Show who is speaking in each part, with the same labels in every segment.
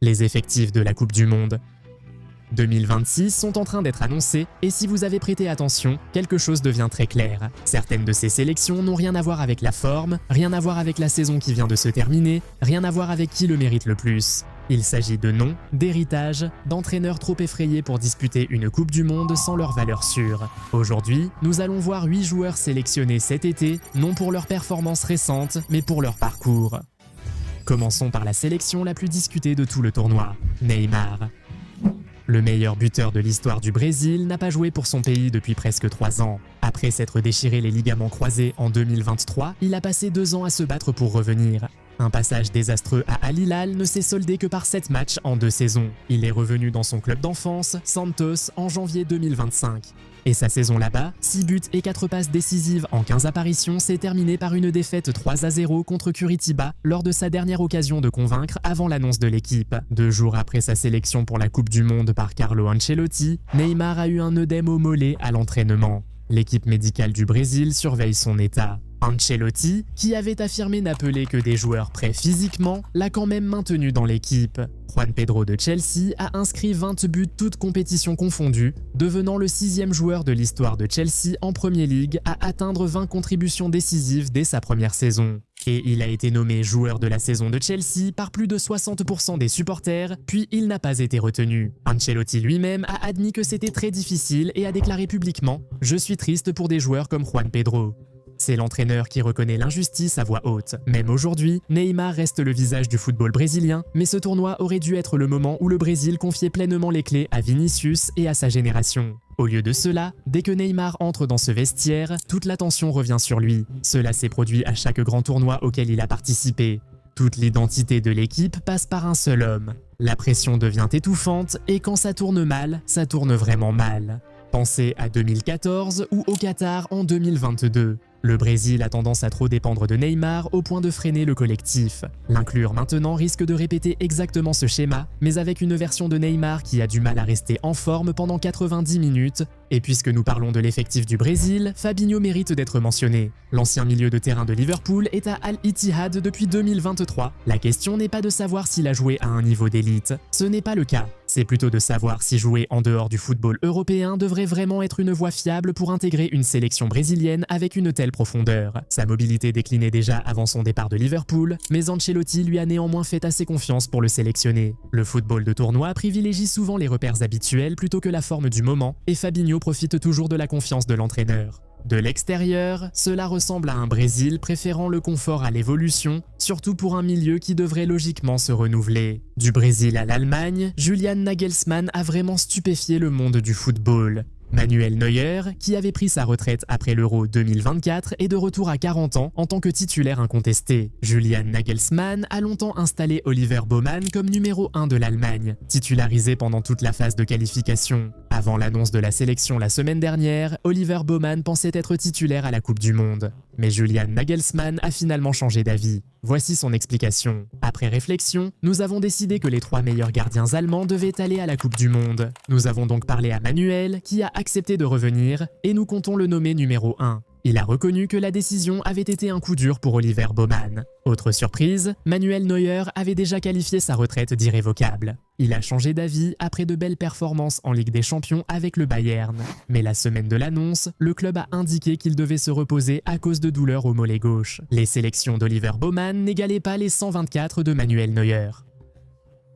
Speaker 1: Les effectifs de la Coupe du Monde 2026 sont en train d'être annoncés et si vous avez prêté attention, quelque chose devient très clair. Certaines de ces sélections n'ont rien à voir avec la forme, rien à voir avec la saison qui vient de se terminer, rien à voir avec qui le mérite le plus. Il s'agit de noms, d'héritage, d'entraîneurs trop effrayés pour disputer une Coupe du Monde sans leur valeur sûre. Aujourd'hui, nous allons voir 8 joueurs sélectionnés cet été, non pour leur performance récente, mais pour leur parcours. Commençons par la sélection la plus discutée de tout le tournoi, Neymar. Le meilleur buteur de l'histoire du Brésil n'a pas joué pour son pays depuis presque 3 ans. Après s'être déchiré les ligaments croisés en 2023, il a passé 2 ans à se battre pour revenir. Un passage désastreux à Al Hilal ne s'est soldé que par 7 matchs en 2 saisons. Il est revenu dans son club d'enfance, Santos, en janvier 2025. Et sa saison là-bas, 6 buts et 4 passes décisives en 15 apparitions s'est terminée par une défaite 3-0 contre Curitiba lors de sa dernière occasion de convaincre avant l'annonce de l'équipe. 2 jours après sa sélection pour la Coupe du Monde par Carlo Ancelotti, Neymar a eu un œdème au mollet à l'entraînement. L'équipe médicale du Brésil surveille son état. Ancelotti, qui avait affirmé n'appeler que des joueurs prêts physiquement, l'a quand même maintenu dans l'équipe. Juan Pedro de Chelsea a inscrit 20 buts toutes compétitions confondues, devenant le 6e joueur de l'histoire de Chelsea en Premier League à atteindre 20 contributions décisives dès sa première saison. Et il a été nommé joueur de la saison de Chelsea par plus de 60% des supporters, puis il n'a pas été retenu. Ancelotti lui-même a admis que c'était très difficile et a déclaré publiquement « Je suis triste pour des joueurs comme Juan Pedro ». C'est l'entraîneur qui reconnaît l'injustice à voix haute. Même aujourd'hui, Neymar reste le visage du football brésilien, mais ce tournoi aurait dû être le moment où le Brésil confiait pleinement les clés à Vinicius et à sa génération. Au lieu de cela, dès que Neymar entre dans ce vestiaire, toute l'attention revient sur lui. Cela s'est produit à chaque grand tournoi auquel il a participé. Toute l'identité de l'équipe passe par un seul homme. La pression devient étouffante et quand ça tourne mal, ça tourne vraiment mal. Pensez à 2014 ou au Qatar en 2022. Le Brésil a tendance à trop dépendre de Neymar au point de freiner le collectif. L'inclure maintenant risque de répéter exactement ce schéma, mais avec une version de Neymar qui a du mal à rester en forme pendant 90 minutes. Et puisque nous parlons de l'effectif du Brésil, Fabinho mérite d'être mentionné. L'ancien milieu de terrain de Liverpool est à Al Ittihad depuis 2023. La question n'est pas de savoir s'il a joué à un niveau d'élite. Ce n'est pas le cas. C'est plutôt de savoir si jouer en dehors du football européen devrait vraiment être une voie fiable pour intégrer une sélection brésilienne avec une telle profondeur. Sa mobilité déclinait déjà avant son départ de Liverpool, mais Ancelotti lui a néanmoins fait assez confiance pour le sélectionner. Le football de tournoi privilégie souvent les repères habituels plutôt que la forme du moment, et Fabinho profite toujours de la confiance de l'entraîneur. De l'extérieur, cela ressemble à un Brésil préférant le confort à l'évolution, surtout pour un milieu qui devrait logiquement se renouveler. Du Brésil à l'Allemagne, Julian Nagelsmann a vraiment stupéfié le monde du football. Manuel Neuer, qui avait pris sa retraite après l'Euro 2024, est de retour à 40 ans en tant que titulaire incontesté. Julian Nagelsmann a longtemps installé Oliver Baumann comme numéro 1 de l'Allemagne, titularisé pendant toute la phase de qualification. Avant l'annonce de la sélection la semaine dernière, Oliver Baumann pensait être titulaire à la Coupe du Monde. Mais Julian Nagelsmann a finalement changé d'avis. Voici son explication. Après réflexion, nous avons décidé que les 3 meilleurs gardiens allemands devaient aller à la Coupe du Monde. Nous avons donc parlé à Manuel, qui a accepté de revenir, et nous comptons le nommer numéro 1. Il a reconnu que la décision avait été un coup dur pour Oliver Baumann. Autre surprise, Manuel Neuer avait déjà qualifié sa retraite d'irrévocable. Il a changé d'avis après de belles performances en Ligue des Champions avec le Bayern. Mais la semaine de l'annonce, le club a indiqué qu'il devait se reposer à cause de douleurs au mollet gauche. Les sélections d'Oliver Baumann n'égalaient pas les 124 de Manuel Neuer.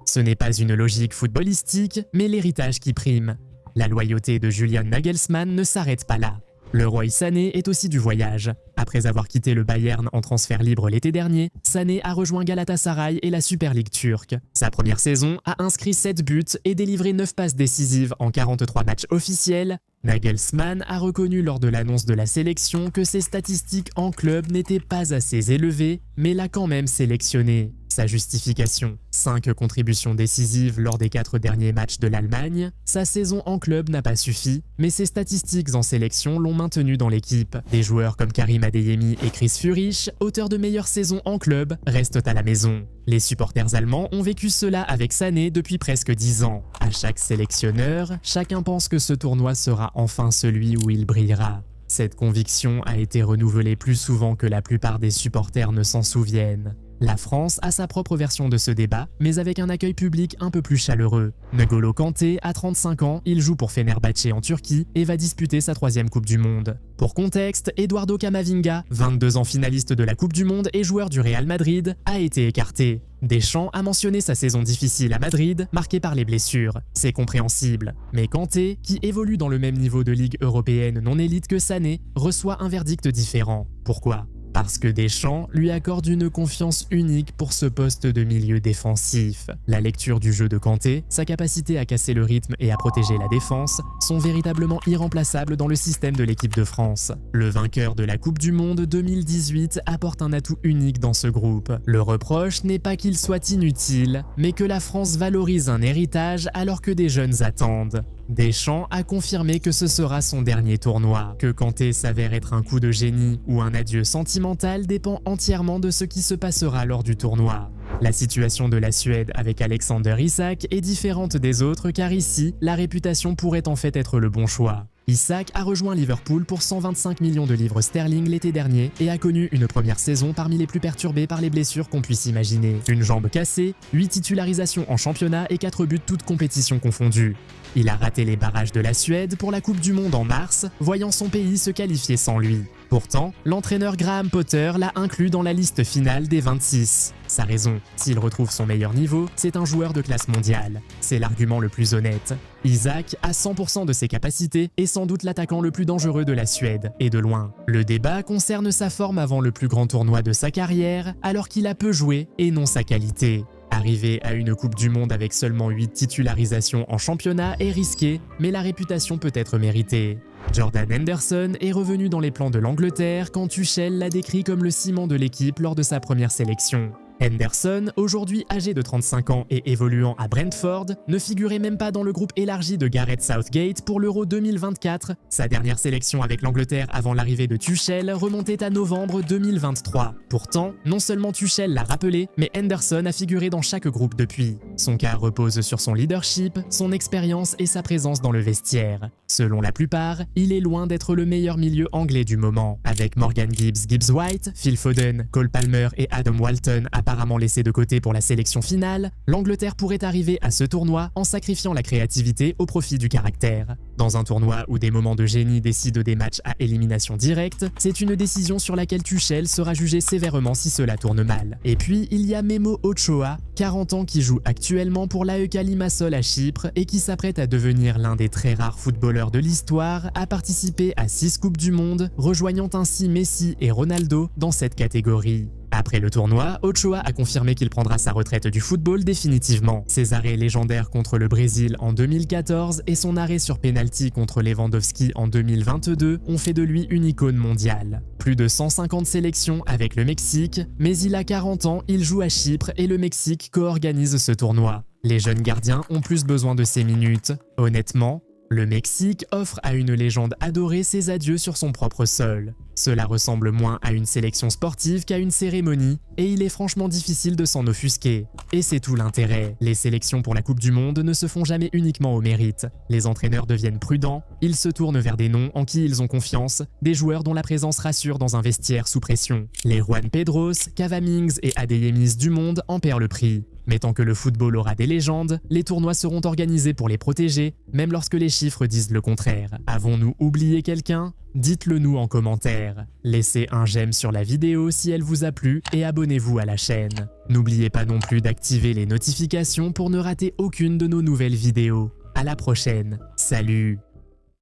Speaker 1: Ce n'est pas une logique footballistique, mais l'héritage qui prime. La loyauté de Julian Nagelsmann ne s'arrête pas là. Le Leroy Sané est aussi du voyage. Après avoir quitté le Bayern en transfert libre l'été dernier, Sané a rejoint Galatasaray et la Super League turque. Sa première saison a inscrit 7 buts et délivré 9 passes décisives en 43 matchs officiels. Nagelsmann a reconnu lors de l'annonce de la sélection que ses statistiques en club n'étaient pas assez élevées, mais l'a quand même sélectionné. Sa justification, 5 contributions décisives lors des 4 derniers matchs de l'Allemagne. Sa saison en club n'a pas suffi, mais ses statistiques en sélection l'ont maintenu dans l'équipe. Des joueurs comme Karim Adeyemi et Chris Führich, auteurs de meilleures saisons en club, restent à la maison. Les supporters allemands ont vécu cela avec Sané depuis presque 10 ans. À chaque sélectionneur, chacun pense que ce tournoi sera enfin celui où il brillera. Cette conviction a été renouvelée plus souvent que la plupart des supporters ne s'en souviennent. La France a sa propre version de ce débat, mais avec un accueil public un peu plus chaleureux. N'Golo Kanté a 35 ans, il joue pour Fenerbahçe en Turquie et va disputer sa 3e Coupe du Monde. Pour contexte, Eduardo Camavinga, 22 ans finaliste de la Coupe du Monde et joueur du Real Madrid, a été écarté. Deschamps a mentionné sa saison difficile à Madrid, marquée par les blessures. C'est compréhensible. Mais Kanté, qui évolue dans le même niveau de ligue européenne non élite que Sané, reçoit un verdict différent. Pourquoi ? Parce que Deschamps lui accorde une confiance unique pour ce poste de milieu défensif. La lecture du jeu de Kanté, sa capacité à casser le rythme et à protéger la défense sont véritablement irremplaçables dans le système de l'équipe de France. Le vainqueur de la Coupe du Monde 2018 apporte un atout unique dans ce groupe. Le reproche n'est pas qu'il soit inutile, mais que la France valorise un héritage alors que des jeunes attendent. Deschamps a confirmé que ce sera son dernier tournoi. Que Kanté s'avère être un coup de génie ou un adieu sentimental dépend entièrement de ce qui se passera lors du tournoi. La situation de la Suède avec Alexander Isak est différente des autres car ici, la réputation pourrait en fait être le bon choix. Isak a rejoint Liverpool pour 125 millions de livres sterling l'été dernier et a connu une première saison parmi les plus perturbées par les blessures qu'on puisse imaginer. Une jambe cassée, 8 titularisations en championnat et 4 buts toutes compétitions confondues. Il a raté les barrages de la Suède pour la Coupe du Monde en mars, voyant son pays se qualifier sans lui. Pourtant, l'entraîneur Graham Potter l'a inclus dans la liste finale des 26. Sa raison, s'il retrouve son meilleur niveau, c'est un joueur de classe mondiale. C'est l'argument le plus honnête. Isak a 100% de ses capacités et sans doute l'attaquant le plus dangereux de la Suède, et de loin. Le débat concerne sa forme avant le plus grand tournoi de sa carrière, alors qu'il a peu joué et non sa qualité. Arriver à une Coupe du Monde avec seulement 8 titularisations en championnat est risqué, mais la réputation peut être méritée. Jordan Henderson est revenu dans les plans de l'Angleterre quand Tuchel l'a décrit comme le ciment de l'équipe lors de sa première sélection. Henderson, aujourd'hui âgé de 35 ans et évoluant à Brentford, ne figurait même pas dans le groupe élargi de Gareth Southgate pour l'Euro 2024. Sa dernière sélection avec l'Angleterre avant l'arrivée de Tuchel remontait à novembre 2023. Pourtant, non seulement Tuchel l'a rappelé, mais Henderson a figuré dans chaque groupe depuis. Son cas repose sur son leadership, son expérience et sa présence dans le vestiaire. Selon la plupart, il est loin d'être le meilleur milieu anglais du moment. Avec Morgan Gibbs-White, Phil Foden, Cole Palmer et Adam Walton apparemment laissés de côté pour la sélection finale, l'Angleterre pourrait arriver à ce tournoi en sacrifiant la créativité au profit du caractère. Dans un tournoi où des moments de génie décident des matchs à élimination directe, c'est une décision sur laquelle Tuchel sera jugé sévèrement si cela tourne mal. Et puis, il y a Memo Ochoa, 40 ans qui joue actuellement pour l'AEK Limassol à Chypre et qui s'apprête à devenir l'un des très rares footballeurs de l'histoire à participer à 6 Coupes du Monde, rejoignant ainsi Messi et Ronaldo dans cette catégorie. Après le tournoi, Ochoa a confirmé qu'il prendra sa retraite du football définitivement. Ses arrêts légendaires contre le Brésil en 2014 et son arrêt sur pénalty contre Lewandowski en 2022 ont fait de lui une icône mondiale. Plus de 150 sélections avec le Mexique, mais il a 40 ans, il joue à Chypre et le Mexique co-organise ce tournoi. Les jeunes gardiens ont plus besoin de ces minutes. Honnêtement, le Mexique offre à une légende adorée ses adieux sur son propre sol. Cela ressemble moins à une sélection sportive qu'à une cérémonie, et il est franchement difficile de s'en offusquer. Et c'est tout l'intérêt. Les sélections pour la Coupe du Monde ne se font jamais uniquement au mérite. Les entraîneurs deviennent prudents, ils se tournent vers des noms en qui ils ont confiance, des joueurs dont la présence rassure dans un vestiaire sous pression. Les Juan Pedros, Cavamings et Adeyemis du monde en perdent le prix. Mais tant que le football aura des légendes, les tournois seront organisés pour les protéger, même lorsque les chiffres disent le contraire. Avons-nous oublié quelqu'un ? Dites-le nous en commentaire. Laissez un j'aime sur la vidéo si elle vous a plu et abonnez-vous à la chaîne. N'oubliez pas non plus d'activer les notifications pour ne rater aucune de nos nouvelles vidéos. À la prochaine. Salut!